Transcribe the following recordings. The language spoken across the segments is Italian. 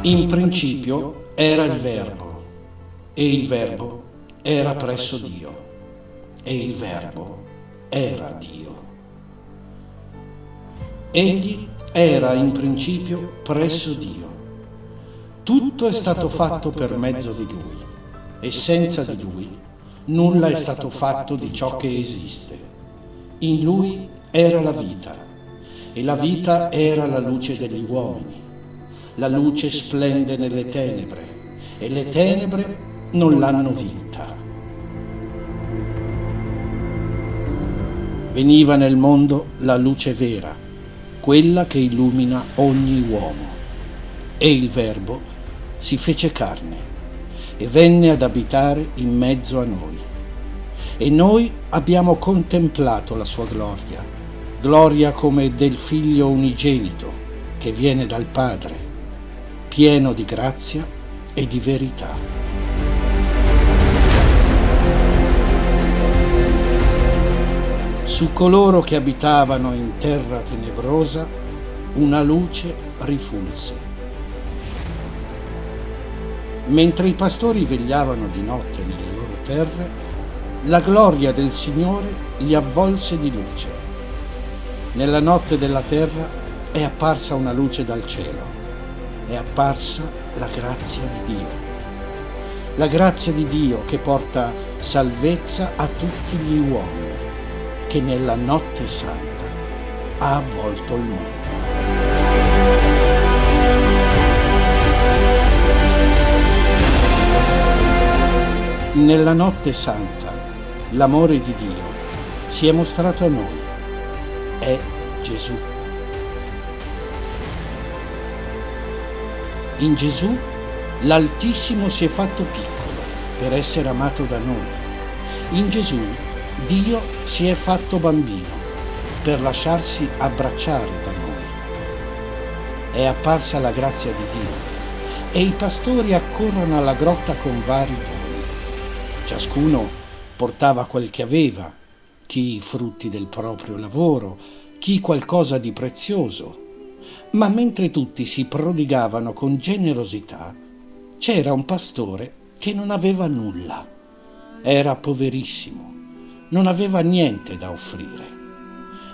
In principio era il Verbo, e il Verbo era presso Dio, e il Verbo era Dio. Egli era in principio presso Dio. Tutto è stato fatto per mezzo di Lui, e senza di Lui nulla è stato fatto di ciò che esiste. In Lui era la vita, e la vita era la luce degli uomini. La luce splende nelle tenebre, e le tenebre non l'hanno vinta. Veniva nel mondo la luce vera, quella che illumina ogni uomo. E il Verbo si fece carne e venne ad abitare in mezzo a noi. E noi abbiamo contemplato la sua gloria, gloria come del Figlio unigenito che viene dal Padre, pieno di grazia e di verità. Su coloro che abitavano in terra tenebrosa una luce rifulse. Mentre i pastori vegliavano di notte nelle loro terre, la gloria del Signore li avvolse di luce. Nella notte della terra è apparsa una luce dal cielo. È apparsa la grazia di Dio. La grazia di Dio che porta salvezza a tutti gli uomini, che nella notte santa ha avvolto il mondo. Nella notte santa l'amore di Dio si è mostrato a noi. È Gesù. In Gesù l'Altissimo si è fatto piccolo per essere amato da noi. In Gesù Dio si è fatto bambino per lasciarsi abbracciare da noi. È apparsa la grazia di Dio e i pastori accorrono alla grotta con vari doni. Ciascuno portava quel che aveva, chi i frutti del proprio lavoro, chi qualcosa di prezioso. Ma mentre tutti si prodigavano con generosità, c'era un pastore che non aveva nulla. Era poverissimo, non aveva niente da offrire.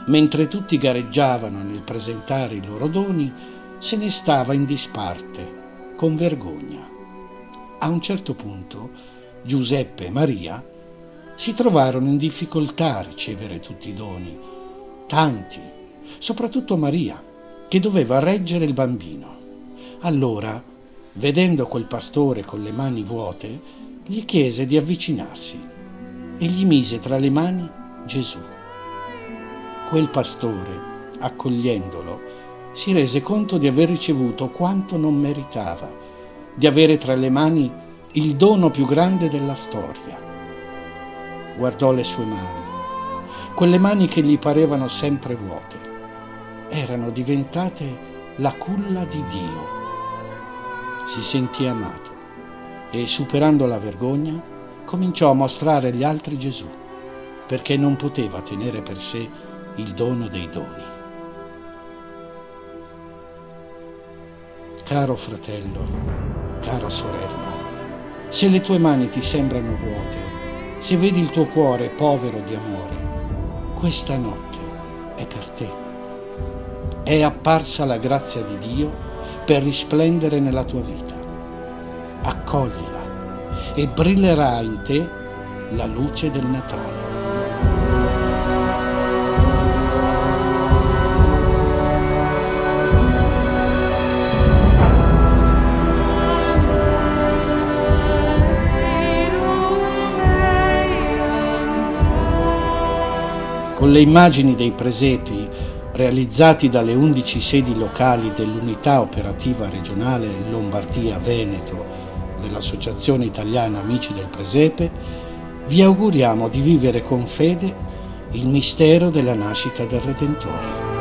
Mentre tutti gareggiavano nel presentare i loro doni, se ne stava in disparte, con vergogna. A un certo punto, Giuseppe e Maria si trovarono in difficoltà a ricevere tutti i doni, tanti, soprattutto Maria, che doveva reggere il bambino. Allora, vedendo quel pastore con le mani vuote, gli chiese di avvicinarsi e gli mise tra le mani Gesù. Quel pastore, accogliendolo, si rese conto di aver ricevuto quanto non meritava, di avere tra le mani il dono più grande della storia. Guardò le sue mani, quelle mani che gli parevano sempre vuote. Erano diventate la culla di Dio. Si sentì amato e, superando la vergogna, cominciò a mostrare agli altri Gesù, perché non poteva tenere per sé il dono dei doni. Caro fratello, cara sorella, se le tue mani ti sembrano vuote, se vedi il tuo cuore povero di amore, questa notte è per te. È apparsa la grazia di Dio per risplendere nella tua vita. Accoglila e brillerà in te la luce del Natale. Con le immagini dei presepi realizzati dalle 11 sedi locali dell'Unità Operativa Regionale Lombardia-Veneto dell'Associazione Italiana Amici del Presepe, vi auguriamo di vivere con fede il mistero della nascita del Redentore.